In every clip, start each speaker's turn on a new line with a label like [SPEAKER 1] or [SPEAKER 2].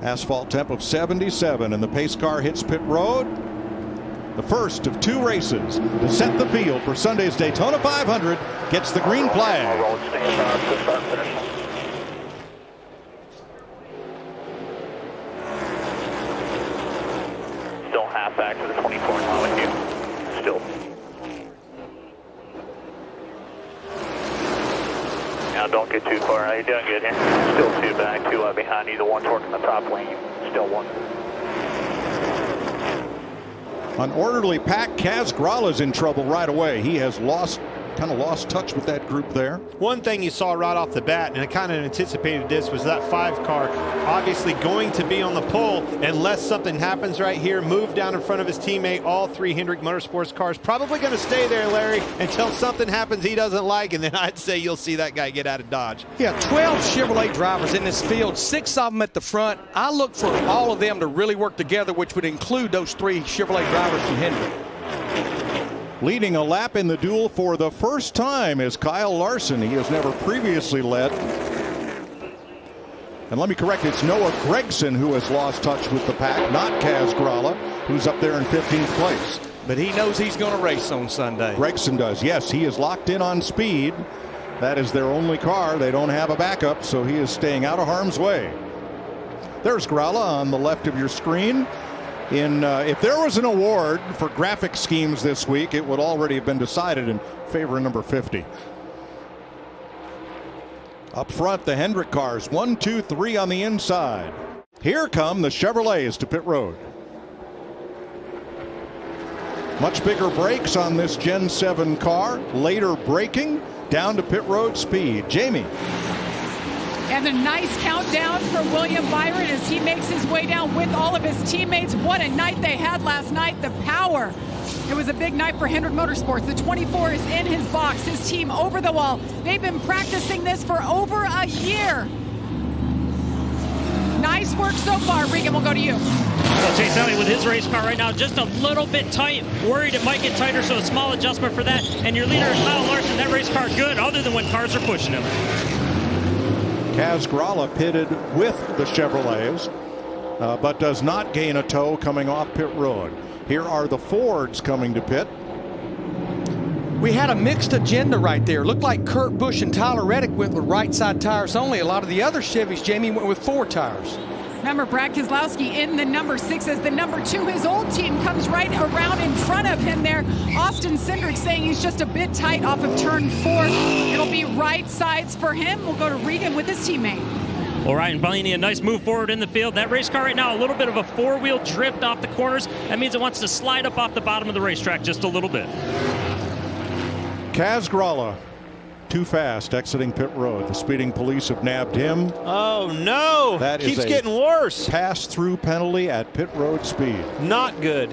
[SPEAKER 1] Asphalt temp of 77, and the pace car hits pit road. The first of 2 races to set the field for Sunday's Daytona 500 gets the green flag.
[SPEAKER 2] Still half back to the 24 mile with you. Still. Now don't get too far. You're doing good here. Still 2 back, 2 behind you. The one's working the top lane. Still 1.
[SPEAKER 1] An orderly pack. Kaz Grala's in trouble right away. He has kind of lost touch with that group there.
[SPEAKER 3] One thing you saw right off the bat, and I kind of anticipated this, was that 5 car obviously going to be on the pole unless something happens right here. Move down in front of his teammate. All 3 Hendrick Motorsports cars probably going to stay there, Larry, until something happens he doesn't like, and then I'd say you'll see that guy get out of Dodge.
[SPEAKER 4] Yeah, 12 Chevrolet drivers in this field, 6 of them at the front. I look for all of them to really work together, which would include those 3 Chevrolet drivers from Hendrick.
[SPEAKER 1] Leading a lap in the duel for the first time is Kyle Larson. He has never previously led. And let me correct, it's Noah Gregson who has lost touch with the pack, not Kaz Grala, who's up there in 15th place.
[SPEAKER 4] But he knows he's going to race on Sunday.
[SPEAKER 1] Gregson does, yes. He is locked in on speed. That is their only car. They don't have a backup, so he is staying out of harm's way. There's Grala on the left of your screen. If there was an award for graphic schemes this week, it would already have been decided in favor of number 50. Up front, the Hendrick cars, 1, 2, 3 on the inside. Here come the Chevrolets to pit road. Much bigger brakes on this Gen 7 car. Later braking down to pit road speed. Jamie.
[SPEAKER 5] And a nice countdown for William Byron as he makes his way down with all of his teammates. What a night they had last night. The power. It was a big night for Hendrick Motorsports. The 24 is in his box. His team over the wall. They've been practicing this for over a year. Nice work so far. Regan, we'll go to you.
[SPEAKER 6] Well, Chase Elliott with his race car right now just a little bit tight. Worried it might get tighter, so a small adjustment for that. And your leader, Kyle Larson, that race car good other than when cars are pushing him.
[SPEAKER 1] Kaz Grala pitted with the Chevrolets, but does not gain a tow coming off pit road. Here are the Fords coming to pit.
[SPEAKER 4] We had a mixed agenda right there. Looked like Kurt Busch and Tyler Reddick went with right side tires only. A lot of the other Chevys, Jamie, went with 4 tires.
[SPEAKER 5] Remember, Brad Keselowski in the number 6 as the number 2. His old team comes right around in front of him there. Austin Cindric saying he's just a bit tight off of turn 4. It'll be right sides for him. We'll go to Regan with his teammate.
[SPEAKER 6] All right, and Blaney, a nice move forward in the field. That race car right now, a little bit of a 4-wheel drift off the corners. That means it wants to slide up off the bottom of the racetrack just a little bit.
[SPEAKER 1] Kaz Grala, too fast, exiting pit road. The speeding police have nabbed him.
[SPEAKER 3] Oh, no.
[SPEAKER 1] That
[SPEAKER 3] keeps
[SPEAKER 1] is
[SPEAKER 3] getting worse.
[SPEAKER 1] Pass-through penalty at pit road speed.
[SPEAKER 3] Not good.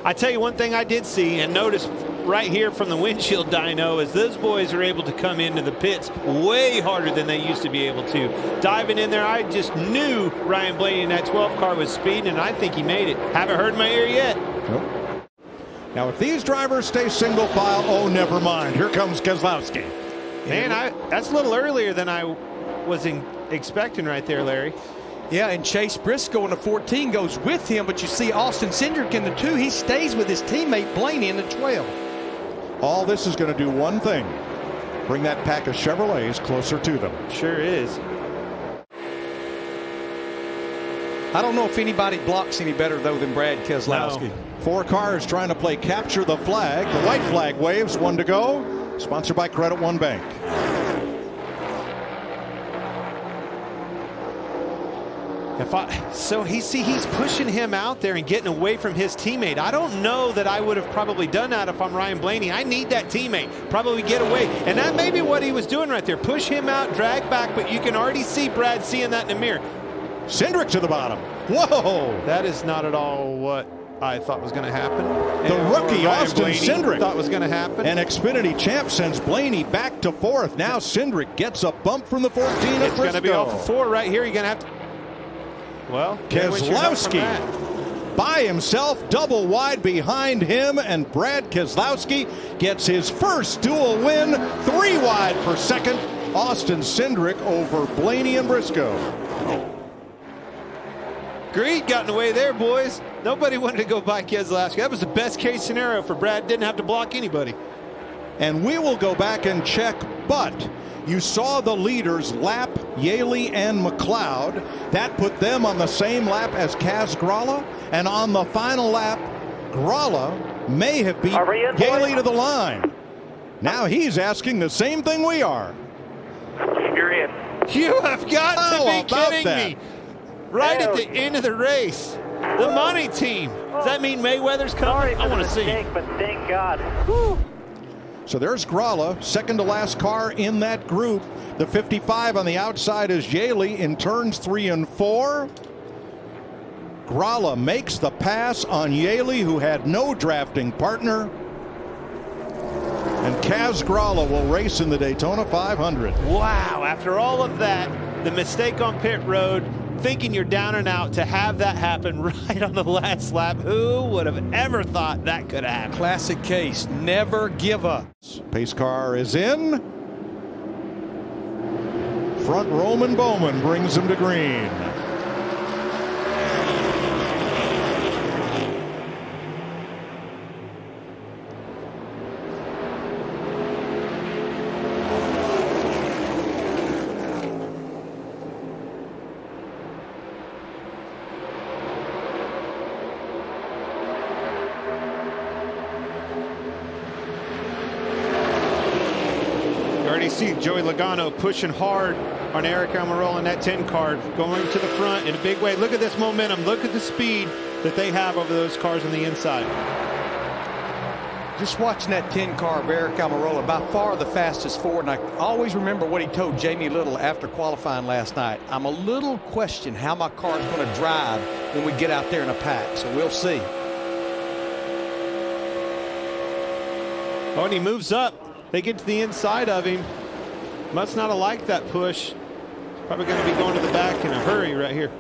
[SPEAKER 3] I tell you one thing I did see and noticed right here from the windshield dyno is those boys are able to come into the pits way harder than they used to be able to. Diving in there, I just knew Ryan Blaney in that 12 car was speeding, and I think he made it. Haven't heard in my ear yet.
[SPEAKER 1] Nope. Now, if these drivers stay single file, oh, never mind. Here comes Keselowski.
[SPEAKER 3] Man, that's a little earlier than I was expecting right there, Larry.
[SPEAKER 4] Yeah, and Chase Briscoe in the 14 goes with him, but you see Austin Cindric in the 2. He stays with his teammate Blaney in the 12.
[SPEAKER 1] All this is going to do one thing. Bring that pack of Chevrolets closer to them.
[SPEAKER 3] Sure is.
[SPEAKER 4] I don't know if anybody blocks any better, though, than Brad Keselowski.
[SPEAKER 1] No. 4 cars trying to play capture the flag. The white flag waves, 1 to go. Sponsored by Credit One Bank.
[SPEAKER 3] He's pushing him out there and getting away from his teammate. I don't know that I would have probably done that if I'm Ryan Blaney. I need that teammate. Probably get away. And that may be what he was doing right there. Push him out, drag back, but you can already see Brad seeing that in the mirror.
[SPEAKER 1] Cindric to the bottom. Whoa!
[SPEAKER 3] That is not at all what I thought was going to happen.
[SPEAKER 1] The rookie, Austin Cindric,
[SPEAKER 3] thought was going to happen.
[SPEAKER 1] And Xfinity champ sends Blaney back to 4th. Now Cindric gets a bump from the 14 at Briscoe.
[SPEAKER 3] It's going to be off of 4 right here. You're going to have to... Well,
[SPEAKER 1] Keselowski by himself, double wide behind him, and Brad Keselowski gets his first dual win, 3 wide for second. Austin Cindric over Blaney and Briscoe.
[SPEAKER 3] Greed got in the way there, boys. Nobody wanted to go by Keselowski. That was the best case scenario for Brad. Didn't have to block anybody.
[SPEAKER 1] And we will go back and check, but you saw the leaders lap Yaley and McLeod. That put them on the same lap as Kaz Gralla. And on the final lap, Gralla may have beat Yaley to the line. Now he's asking the same thing we are.
[SPEAKER 2] You're in.
[SPEAKER 3] You have got to be kidding
[SPEAKER 1] that?
[SPEAKER 3] me. Right at the end of the race. The money team. Does that mean Mayweather's coming? I want to see.
[SPEAKER 2] But thank God.
[SPEAKER 3] Whew.
[SPEAKER 1] So there's Gralla, second to last car in that group. The 55 on the outside is Yaley in turns 3 and 4. Gralla makes the pass on Yaley, who had no drafting partner. And Kaz Gralla will race in the Daytona 500.
[SPEAKER 3] Wow, after all of that, the mistake on pit road, thinking you're down and out, to have that happen right on the last lap. Who would have ever thought that could happen?
[SPEAKER 4] Classic case, never give up.
[SPEAKER 1] Pace car is in. Front Roman Bowman brings him to green.
[SPEAKER 3] See Joey Logano pushing hard on Eric Almirola in that 10 car, going to the front in a big way. Look at this momentum. Look at the speed that they have over those cars on the inside.
[SPEAKER 4] Just watching that 10 car of Eric Almirola, by far the fastest forward. And I always remember what he told Jamie Little after qualifying last night. I'm a little questioned how my car is going to drive when we get out there in a pack. So we'll see.
[SPEAKER 3] Oh, and he moves up. They get to the inside of him. Must not have liked that push. Probably going to be going to the back in a hurry right here.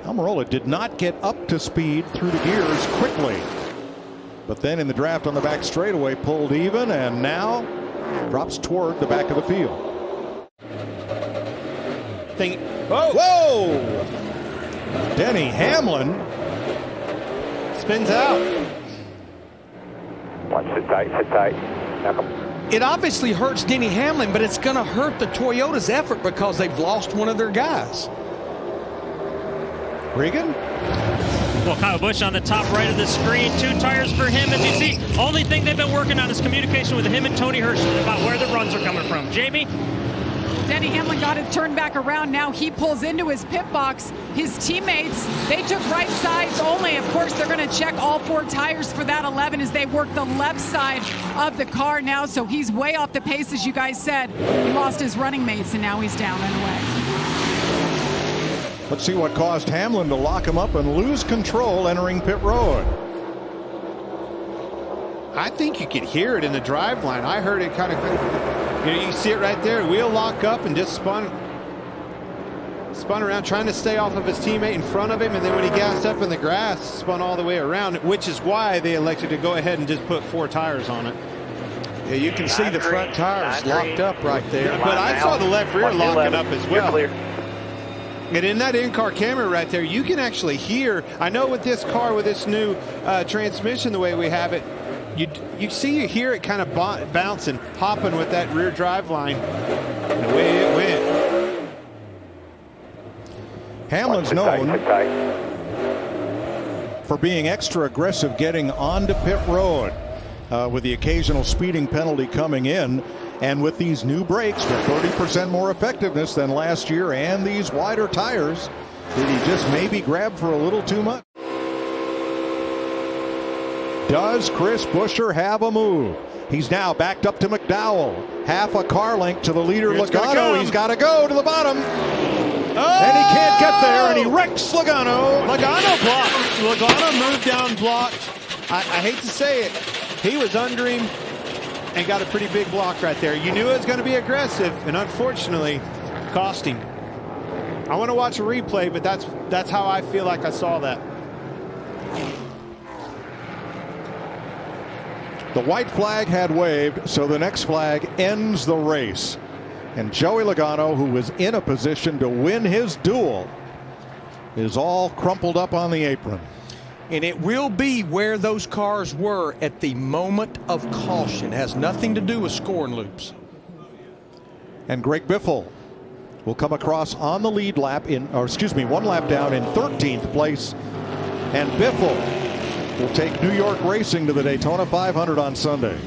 [SPEAKER 1] Almirola did not get up to speed through the gears quickly. But then in the draft on the back straightaway, pulled even and now drops toward the back of the field.
[SPEAKER 3] Whoa!
[SPEAKER 1] Denny Hamlin
[SPEAKER 3] spins out.
[SPEAKER 2] Sit tight, sit tight.
[SPEAKER 4] It obviously hurts Denny Hamlin, but it's going to hurt the Toyota's effort because they've lost one of their guys.
[SPEAKER 1] Regan?
[SPEAKER 6] Well, Kyle Busch on the top right of the screen. 2 tires for him. As you see, only thing they've been working on is communication with him and Tony Hirsch about where the runs are coming from. Jamie?
[SPEAKER 5] Denny Hamlin got it turned back around. Now he pulls into his pit box. His teammates, they took right sides only. Of course, they're going to check all 4 tires for that 11 as they work the left side of the car now. So he's way off the pace, as you guys said. He lost his running mates, and now he's down and away.
[SPEAKER 1] Let's see what caused Hamlin to lock him up and lose control entering pit road.
[SPEAKER 3] I think you could hear it in the drive line. I heard it kind of, you see it right there. Wheel lock up and just spun around, trying to stay off of his teammate in front of him. And then when he gassed up in the grass, spun all the way around, which is why they elected to go ahead and just put 4 tires on it.
[SPEAKER 4] Yeah, you can see the front tires locked up right there.
[SPEAKER 3] But I saw the left rear locking up as well. And in that in-car camera right there, you can actually hear, I know with this car, with this new transmission, the way we have it, you hear it kind of bouncing, hopping with that rear drive line. And the way it went.
[SPEAKER 1] Hamlin's known for being extra aggressive getting onto pit road with the occasional speeding penalty coming in. And with these new brakes with 30% more effectiveness than last year and these wider tires, did he just maybe grab for a little too much? Does Chris Buescher have a move? He's now backed up to McDowell. Half a car length to the leader, Logano. He's got to go to the bottom.
[SPEAKER 3] Oh!
[SPEAKER 1] And he can't get there, and he wrecks Logano.
[SPEAKER 3] Logano blocked. Logano moved down, blocked. I hate to say it. He was under him and got a pretty big block right there. You knew it was going to be aggressive, and unfortunately, cost him. I want to watch a replay, but that's how I feel like I saw that.
[SPEAKER 1] The white flag had waved, so the next flag ends the race. And Joey Logano, who was in a position to win his duel, is all crumpled up on the apron.
[SPEAKER 4] And it will be where those cars were at the moment of caution. It has nothing to do with scoring loops.
[SPEAKER 1] And Greg Biffle will come across on the lead lap one lap down in 13th place. And Biffle will take New York racing to the Daytona 500 on Sunday.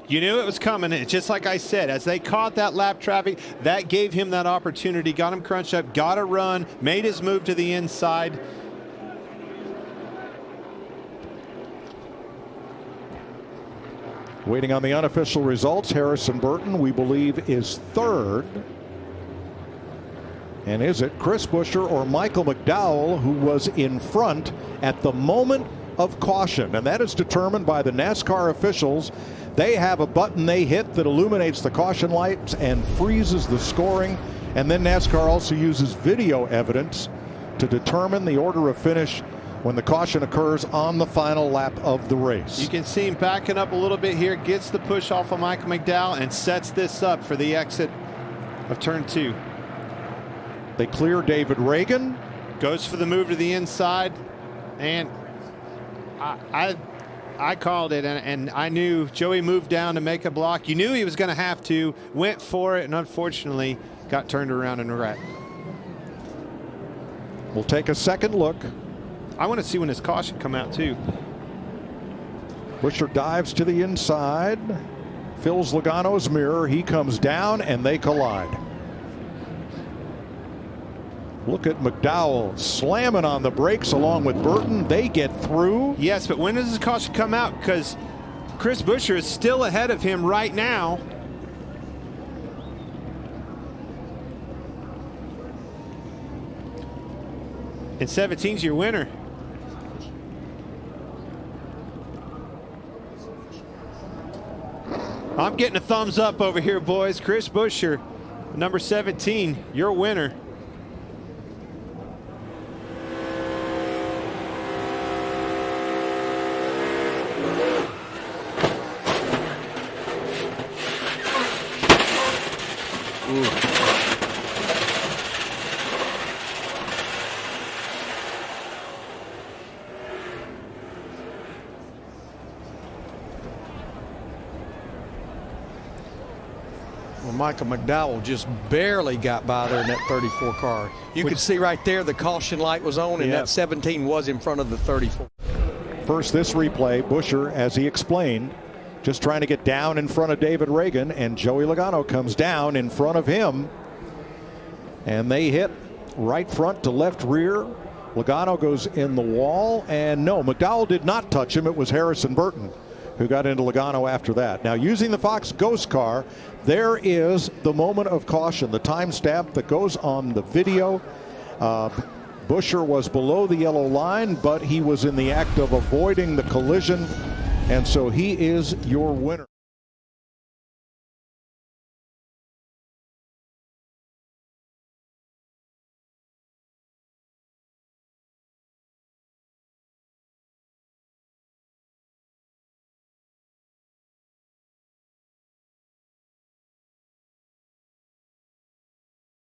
[SPEAKER 3] You knew it was coming. It's just like I said, as they caught that lap traffic, that gave him that opportunity, got him crunched up, got a run, made his move to the inside.
[SPEAKER 1] Waiting on the unofficial results, Harrison Burton, we believe, is third. And is it Chris Buescher or Michael McDowell who was in front at the moment of caution? And that is determined by the NASCAR officials. They have a button they hit that illuminates the caution lights and freezes the scoring. And then NASCAR also uses video evidence to determine the order of finish when the caution occurs on the final lap of the race.
[SPEAKER 3] You can see him backing up a little bit here, gets the push off of Michael McDowell and sets this up for the exit of turn 2.
[SPEAKER 1] They clear David Reagan.
[SPEAKER 3] Goes for the move to the inside, and I called it, and I knew Joey moved down to make a block. You knew he was going to have to, went for it, and unfortunately got turned around in a wreck.
[SPEAKER 1] We'll take a second look.
[SPEAKER 3] I want to see when his caution come out too.
[SPEAKER 1] Buescher dives to the inside, fills Logano's mirror. He comes down and they collide. Look at McDowell slamming on the brakes along with Burton. They get through.
[SPEAKER 3] Yes, but when does his caution come out? Because Chris Buescher is still ahead of him right now. And 17's your winner. I'm getting a thumbs up over here, boys. Chris Buescher, number 17, your winner.
[SPEAKER 4] Well, Michael McDowell just barely got by there in that 34 car. You could see right there the caution light was on, and that 17 was in front of the 34.
[SPEAKER 1] First, this replay, Buescher, as he explained, just trying to get down in front of David Reagan, and Joey Logano comes down in front of him. And they hit right front to left rear. Logano goes in the wall, and no, McDowell did not touch him. It was Harrison Burton who got into Logano after that. Now, using the Fox Ghost car, there is the moment of caution, the timestamp that goes on the video. Buescher was below the yellow line, but he was in the act of avoiding the collision, and so he is your winner.